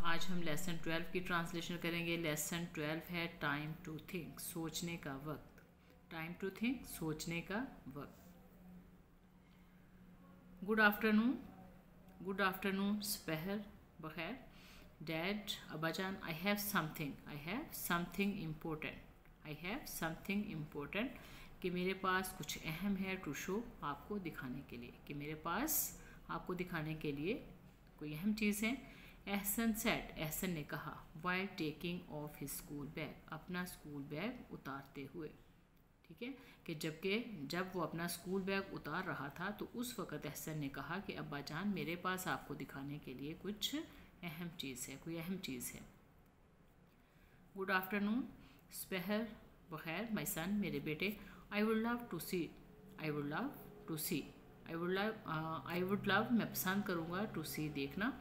आज हम लेसन 12 की ट्रांसलेशन करेंगे। लेसन 12 है टाइम टू थिंक, सोचने का वक्त। टाइम टू थिंक, सोचने का वक्त। गुड आफ्टरनून, गुड आफ्टरनून, सुबह बखैर। डैड, अब्बाजान, I have something important, I have something important, कि मेरे पास कुछ अहम है टू शो, आपको दिखाने के लिए, कि मेरे पास आपको दिखाने के लिए कोई अहम चीज़ है। एहसन सेड, एहसन ने कहा, while taking of his school bag, अपना स्कूल बैग उतारते हुए। ठीक है, कि जब वो अपना स्कूल बैग उतार रहा था तो उस वक़्त एहसन ने कहा कि अब्बा जान, मेरे पास आपको दिखाने के लिए कुछ अहम चीज़ है, कोई अहम चीज़ है। गुड आफ्टरनून, सुबह बखैर, माई सन, मेरे बेटे। I would love to see, I would love to see, I would love, मैं पसंद करूँगा, टू सी, देखना,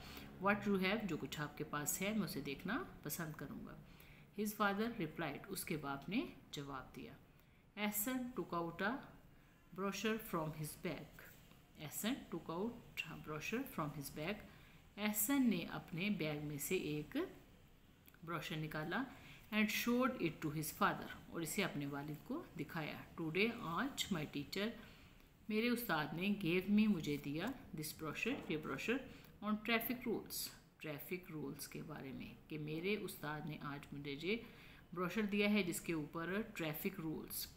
व्हाट यू हैव, जो कुछ आपके पास है मैं उसे देखना पसंद करूँगा। हिज फादर रिप्लाइड, उसके बाप ने जवाब दिया। Ehsan took out a brochure from his bag, Ehsan took out a brochure from his bag, Ehsan ने अपने बैग में से एक ब्रोशर निकाला। And showed it to his father, और इसे अपने वालिद को दिखाया। टुडे, आज, माई टीचर, मेरे उस्ताद ने, गेव मी, मुझे दिया, दिस ब्रोशर, ये brochure, on traffic rules, traffic rules के बारे में, कि मेरे उस्ताद ने आज मुझे ये ब्रोशर दिया है जिसके ऊपर ट्रैफिक रूल्स,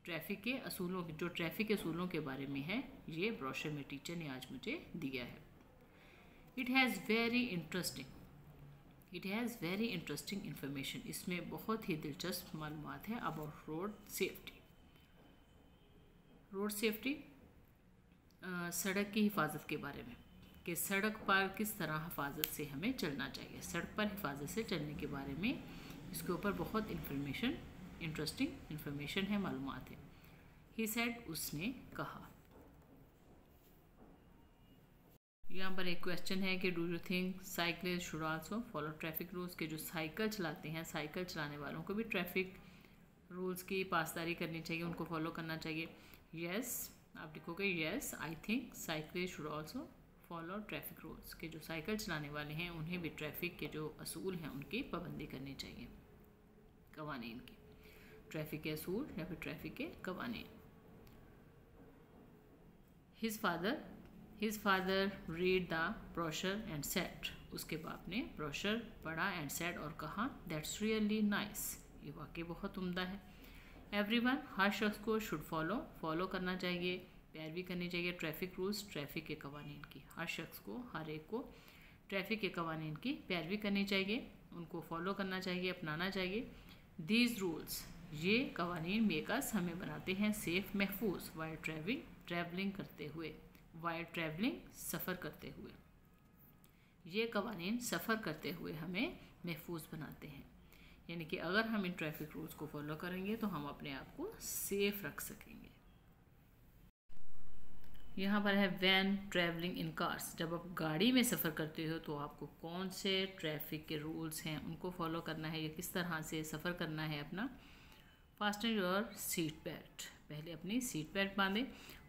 ट्रैफिक के असूलों, जो ट्रैफिक के असूलों के बारे में है, ये ब्रोशर मेरे टीचर ने आज मुझे दिया है। It has very interesting information, इसमें बहुत ही दिलचस्प मालूमात है about road safety. Road safety, सड़क की हिफाजत के बारे में, कि सड़क पर किस तरह हिफाजत से हमें चलना चाहिए, सड़क पर हिफाजत से चलने के बारे में इसके ऊपर बहुत इंटरेस्टिंग इन्फॉर्मेशन है, मालूमात है। ही सेड, उसने कहा। यहाँ पर एक क्वेश्चन है कि do you think cyclist should also follow traffic rules, के जो साइकिल चलाते हैं, साइकिल चलाने वालों को भी ट्रैफिक रूल्स की पासदारी करनी चाहिए, उनको फॉलो करना चाहिए। येस, आप लिखोगे yes, I think cyclist should also follow traffic rules, के जो साइकिल चलाने वाले हैं उन्हें भी ट्रैफिक के जो असूल हैं उनकी पाबंदी करनी चाहिए, कवानीन की, ट्रैफिक के असूल या फिर ट्रैफिक के कवानीन। His father read the brochure and said, उसके बाप ने ब्रोशर पढ़ा एंड सेड, और कहा, दैट्स रियली नाइस, ये वाकई बहुत उम्दा है। एवरीवन, हर शख्स को शुड फॉलो करना चाहिए, पैरवी करनी चाहिए ट्रैफिक रूल्स, ट्रैफिक के कवानीन की, हर शख्स को, हर एक को ट्रैफिक के कवानीन की पैरवी करनी चाहिए, उनको फॉलो करना चाहिए, अपनाना चाहिए। दीज रूल्स, ये कवानीन मेक अस, हमें बनाते हैं सेफ, महफूज, वाइल ट्रैवलिंग करते हुए, वाइल ट्रैवलिंग, सफ़र करते हुए, ये कवानीन सफ़र करते हुए हमें महफूज बनाते हैं, यानी कि अगर हम इन ट्रैफिक रूल्स को फॉलो करेंगे तो हम अपने आप को सेफ रख सकेंगे। यहाँ पर है वैन ट्रैवलिंग इन कार्स, जब आप गाड़ी में सफ़र करते हो तो आपको कौन से ट्रैफिक के रूल्स हैं उनको फॉलो करना है, या किस तरह से सफ़र करना है अपना। फास्टन योर सीट बेल्ट, पहले अपनी सीट बेल्ट बांधें।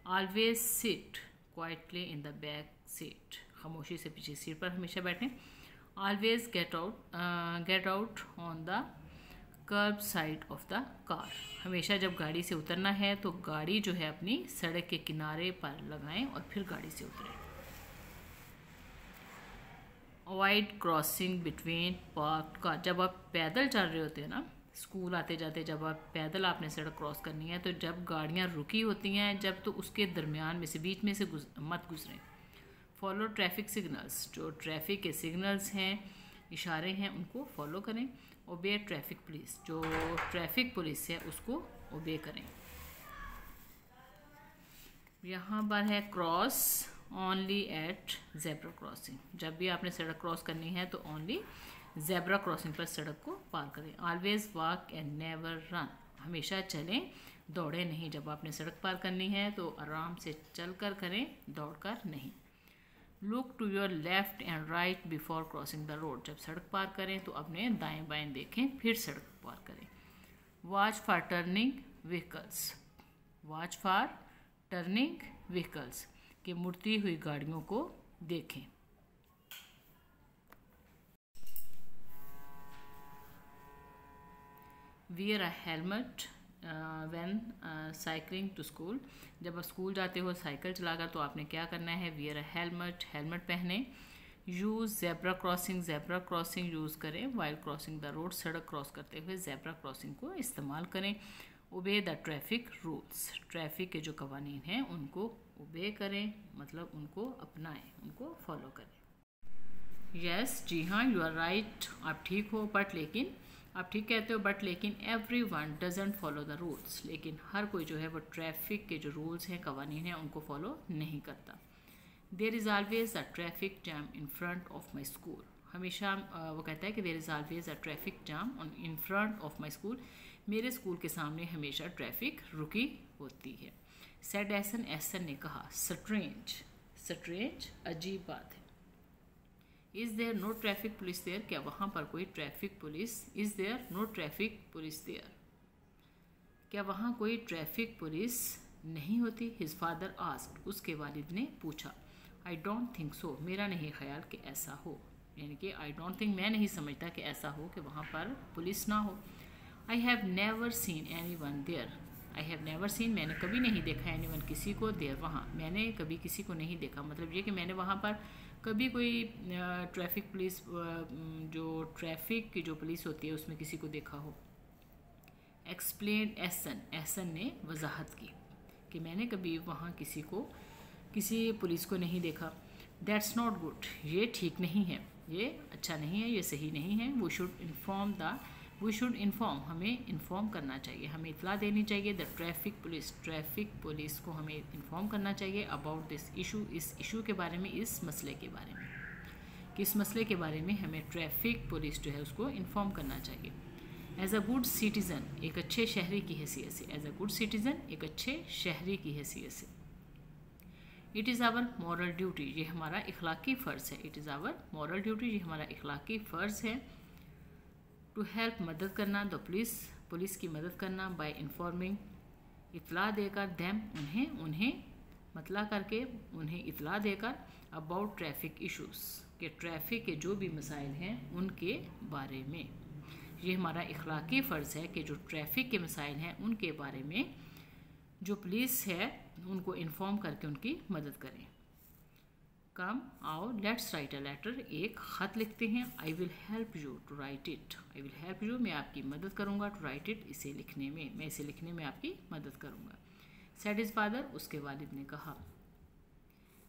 Always sit quietly in the back seat, खामोशी से पीछे सीट पर हमेशा बैठें। Always get out on the kerb side of the car, हमेशा जब गाड़ी से उतरना है तो गाड़ी जो है अपनी सड़क के किनारे पर लगाएं और फिर गाड़ी से उतरें। Avoid crossing between parked car, जब आप पैदल चल रहे होते हैं ना, स्कूल आते जाते जब आप पैदल आपने सड़क क्रॉस करनी है, तो जब गाड़ियाँ रुकी होती हैं जब, तो उसके दरमियान में से, बीच में से मत गुजरें। फॉलो ट्रैफिक सिग्नल्स, जो ट्रैफिक के सिग्नल्स हैं, इशारे हैं, उनको फॉलो करें। ओबे ट्रैफिक पुलिस, जो ट्रैफिक पुलिस है उसको ओबे करें। यहाँ पर है cross only at zebra crossing, जब भी आपने सड़क क्रॉस करनी है तो ओनली जेब्रा क्रॉसिंग पर सड़क को पार करें। Always walk and never run, हमेशा चलें, दौड़े नहीं, जब आपने सड़क पार करनी है तो आराम से चल कर करें, दौड़ कर नहीं। Look to your left and right before crossing the road, जब सड़क पार करें तो अपने दाएं बाएं देखें फिर सड़क पार करें। Watch for turning vehicles, watch for turning vehicles, कि मुड़ती हुई गाड़ियों को देखें। Wear a helmet when cycling to school. जब आप स्कूल जाते हो साइकिल चलाकर तो आपने क्या करना है, वियर अ हेलमेट, हेलमेट पहने। यूज़ जेब्रा क्रॉसिंग यूज़ करें वाइल क्रॉसिंग द रोड, सड़क क्रॉस करते हुए जेब्रा क्रॉसिंग को इस्तेमाल करें। Obey the traffic rules, traffic के जो कवानीन हैं उनको ओबे करें, मतलब उनको अपनाएं, उनको फॉलो करें। यस, जी हाँ, यू आर राइट, आप ठीक हो, बट लेकिन, आप ठीक कहते हो बट लेकिन every one doesn't follow the rules, लेकिन हर कोई जो है वो ट्रैफिक के जो रूल्स हैं कवानीन हैं उनको फॉलो नहीं करता। There is always a traffic jam in front of my school, हमेशा वो कहता है कि there is always a traffic jam in front of my school, मेरे स्कूल के सामने हमेशा ट्रैफिक रुकी होती है। सेड एहसन, एहसन ने कहा, स्ट्रेंज, स्ट्रेंज अजीब बात है। Is there no traffic police there, क्या वहाँ पर कोई traffic police, is there no traffic police there, क्या वहाँ कोई ट्रैफिक पुलिस नहीं होती। हिज फादर आस्क्ड, उसके वालिद ने पूछा। आई डोंट थिंक सो, मेरा नहीं ख्याल कि ऐसा हो, यानी कि आई डोंट थिंक, मैं नहीं समझता कि ऐसा हो कि वहाँ पर पुलिस ना हो। I have never seen anyone there, I have never seen, मैंने कभी नहीं देखा एनी वन, किसी को, देयर वहाँ, मैंने कभी किसी को नहीं देखा, मतलब ये कि मैंने वहाँ पर कभी कोई ट्रैफिक पुलिस, जो ट्रैफिक की जो पुलिस होती है उसमें किसी को देखा हो। एक्सप्लेन एहसन, एहसन ने वजाहत की कि मैंने कभी वहाँ किसी पुलिस को नहीं देखा। दैट्स नॉट गुड, ये ठीक नहीं है, ये अच्छा नहीं है, ये सही नहीं है। वी शुड इन्फॉर्म, हमें इन्फॉर्म करना चाहिए, हमें इतला देनी चाहिए। द ट्रैफिक पुलिस को हमें इन्फॉर्म करना चाहिए अबाउट दिस इशू, इस इशू के बारे में, इस मसले के बारे में, किस मसले के बारे में हमें ट्रैफिक पुलिस जो है उसको इन्फॉर्म करना चाहिए। एज अ गुड सिटीज़न, एक अच्छे शहरी की हैसियत से, एज अ गुड सिटीज़न, एक अच्छे शहरी की हैसियत से। It is our moral duty, ये हमारा इखलाकी फ़र्ज़ है। It is our moral duty, ये हमारा इखलाकी फ़र्ज़ है। टू हेल्प, मदद करना, द पुलिस की मदद करना। बाय इन्फॉर्मिंग, इतला देकर, दैम, उन्हें मतला करके, उन्हें इतला देकर। अबाउट ट्रैफिक इशूज़, के ट्रैफिक के जो भी मसाइल हैं उनके बारे में। ये हमारा इखलाकी फ़र्ज़ है कि जो ट्रैफिक के मसाइल हैं उनके बारे में जो पुलिस है उनको इन्फॉर्म करके उनकी मदद करें। कम, आओ, लेट्स राइट अ लेटर, एक ख़त लिखते हैं। I will help you to write it, I will help you, मैं आपकी मदद करूँगा, टू राइट इट, इसे लिखने में, मैं इसे लिखने में आपकी मदद करूँगा। सेड हिज फादर, उसके वालिद ने कहा।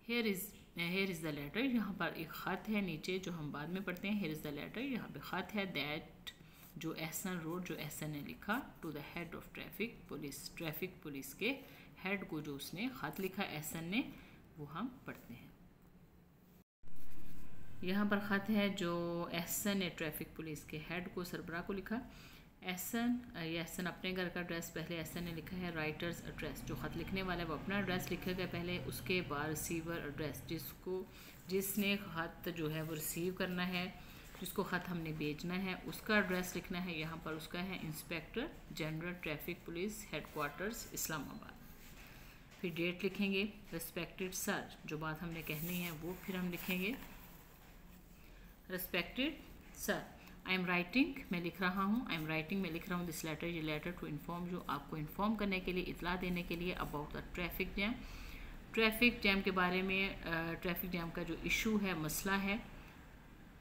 हेयर इज़ द लेटर, यहाँ पर एक ख़त है नीचे जो हम बाद में पढ़ते हैं। हेयर इज़ द लेटर, यहाँ पे ख़त है। दैट, जो एहसन रोड, जो एहसन ने लिखा, to the head of traffic police, traffic police के हेड को जो उसने ख़त लिखा एहसन ने, वो हम पढ़ते हैं। यहाँ पर ख़त है जो एहसन ने ट्रैफिक पुलिस के हेड को, सरबराह को लिखा। एहसन अपने घर का एड्रेस पहले एहसन ने लिखा है। राइटर्स एड्रेस, जो ख़त लिखने वाला है वो अपना एड्रेस लिखेगा पहले, उसके बाद रिसीवर एड्रेस, जिसने ख़त जो है वो रिसीव करना है, जिसको ख़त हमने भेजना है उसका एड्रेस लिखना है। यहाँ पर उसका है inspector general traffic police headquarters Islamabad. फिर डेट लिखेंगे। रिस्पेक्टेड सर, जो बात हमने कहनी है वो फिर हम लिखेंगे। Respected sir, I am writing, मैं लिख रहा हूँ, आई एम राइटिंग, मैं लिख रहा हूँ दिस लेटर, ये लेटर टू इन्फॉर्म, जो आपको इन्फॉर्म करने के लिए, इतला देने के लिए, about the traffic jam, traffic jam के बारे में, ट्रैफिक जैम का जो इशू है, मसला है,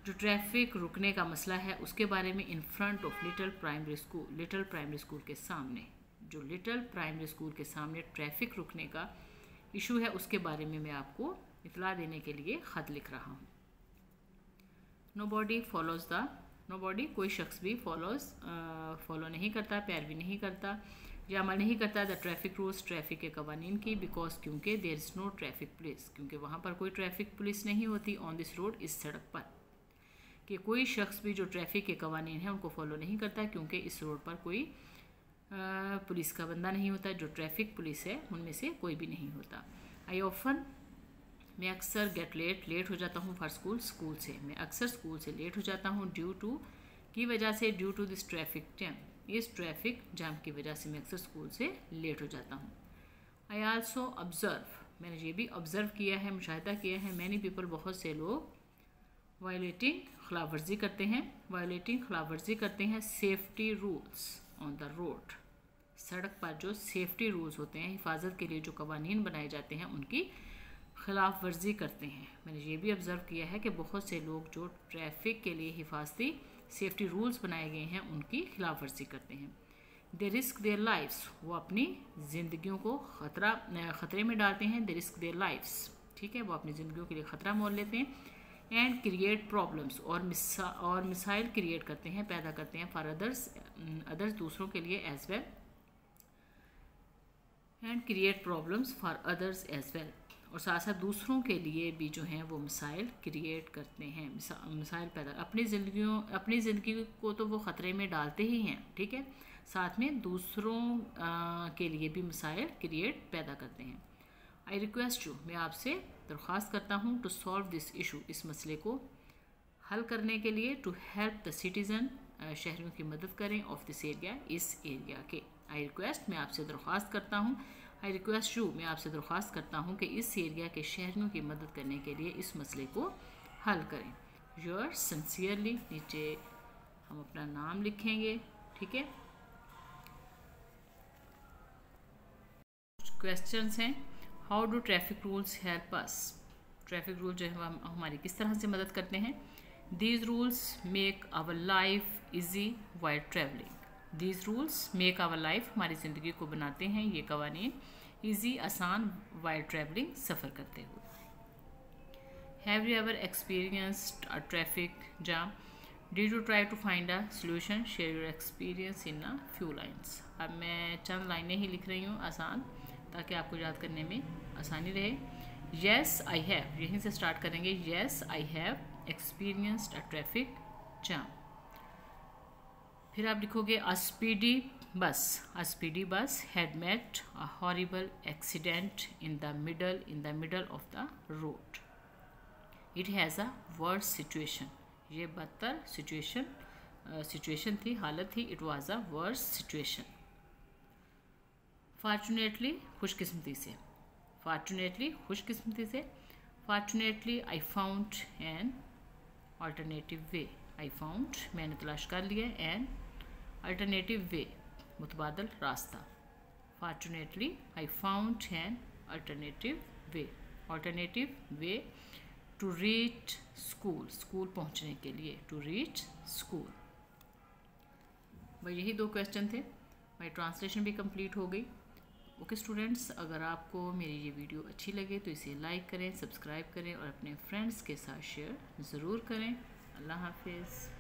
जो ट्रैफिक रुकने का मसला है उसके बारे में। इन front of little primary school, little primary school के सामने, जो लिटिल प्राइमरी स्कूल के सामने ट्रैफिक रुकने का इशू है उसके बारे में मैं आपको इतला देने के लिए ख़त लिख रहा हूँ। नोबॉडी, कोई शख्स भी फॉलो नहीं करता, पैरवी नहीं करता या अमल नहीं करता द ट्रैफिक रूल्स, ट्रैफिक के कवानीन की। बिकॉज, क्योंकि there is no traffic police, क्योंकि वहाँ पर कोई ट्रैफिक पुलिस नहीं होती। ऑन दिस रोड, इस सड़क पर, कि कोई शख्स भी जो ट्रैफिक के कवानीन हैं उनको फॉलो नहीं करता, क्योंकि इस रोड पर कोई पुलिस का बंदा नहीं होता, जो ट्रैफिक पुलिस है उनमें से कोई भी नहीं होता। आई ऑफन, मैं अक्सर गेट लेट हो जाता हूँ फॉर स्कूल से, मैं अक्सर स्कूल से लेट हो जाता हूँ। ड्यू टू, की वजह से, due to this traffic jam, इस ट्रैफिक जाम की वजह से मैं अक्सर स्कूल से लेट हो जाता हूँ। आई आल्सो ऑब्ज़र्व, मैंने ये भी ऑब्ज़र्व किया है, मुशाहिदा किया है। मैनी पीपल, बहुत से लोग, वायलेटिंग, खिलाफवर्जी करते हैं, safety rules, on the road, सड़क पर जो सेफ्टी रूल्स होते हैं, हिफाजत के लिए जो कवानीन बनाए जाते हैं, उनकी खिलाफ वर्जी करते हैं। मैंने ये भी ऑब्ज़र्व किया है कि बहुत से लोग जो ट्रैफिक के लिए हिफाजती सेफ्टी रूल्स बनाए गए हैं उनकी खिलाफ वर्जी करते हैं। दे रिस्क देयर लाइफ्स, वो अपनी ज़िंदगियों को ख़तरे में डालते हैं। दे रिस्क देयर लाइफ्स, ठीक है, वो अपनी ज़िंदगियों के लिए ख़तरा मोल लेते हैं। एंड क्रिएट प्रॉब्लम्स, और मिसाइल क्रिएट करते हैं, पैदा करते हैं, फॉर अदर्स दूसरों के लिए as well, and create problems for others as well, और साथ साथ दूसरों के लिए भी जो हैं वो मिसाइल क्रिएट करते हैं, मिसाइल पैदा, अपनी ज़िंदगी को तो वो ख़तरे में डालते ही हैं, ठीक है, साथ में दूसरों के लिए भी मिसाइल क्रिएट पैदा करते हैं। आई रिक्वेस्ट यू, मैं आपसे दरख्वास्त करता हूँ, टू सॉल्व दिस इशू, इस मसले को हल करने के लिए, टू हेल्प द सिटीज़न, शहरियों की मदद करें, ऑफ दिस एरिया, इस एरिया के। आई रिक्वेस्ट, मैं आपसे दरख्वास्त करता हूँ, आई रिक्वेस्ट यू, मैं आपसे दरख्वास्त करता हूँ कि इस एरिया के शहरियों की मदद करने के लिए इस मसले को हल करें। योर्स सिंसियरली, नीचे हम अपना नाम लिखेंगे, ठीक है। क्वेश्चंस हैं, how do traffic rules help us, traffic rule जो है हमारी किस तरह से मदद करते हैं। These rules make our life easy while travelling, these rules make our life, हमारी ज़िंदगी को बनाते हैं ये कवानीन ईजी, आसान, वाइल ट्रैवलिंग, सफ़र करते हुए। Have you ever experienced a traffic jam, did you try to find a solution, share your experience in a few lines. अब मैं चंद लाइनें ही लिख रही हूँ आसान, ताकि आपको याद करने में आसानी रहे। येस आई हैव, यहीं से स्टार्ट करेंगे। Yes I have experienced a traffic jam. फिर आप लिखोगे a speedy bus had met a horrible accident in the middle of the road. It has a worse situation, ये बदतर सिचुएशन थी, हालत थी। It was a worse situation. Fortunately, खुशकिस्मती से, fortunately I found an alternative way, I found, मैंने तलाश कर लिया, एन अल्टरनेटिव वे, मुतबादल रास्ता। Fortunately I found an alternative way to reach school पहुंचने के लिए, टू रीच स्कूल। भाई यही 2 क्वेश्चन थे, मेरी ट्रांसलेशन भी कंप्लीट हो गई। ओके स्टूडेंट्स, अगर आपको मेरी ये वीडियो अच्छी लगे तो इसे लाइक करें, सब्सक्राइब करें और अपने फ्रेंड्स के साथ शेयर ज़रूर करें। अल्लाह हाफिज़।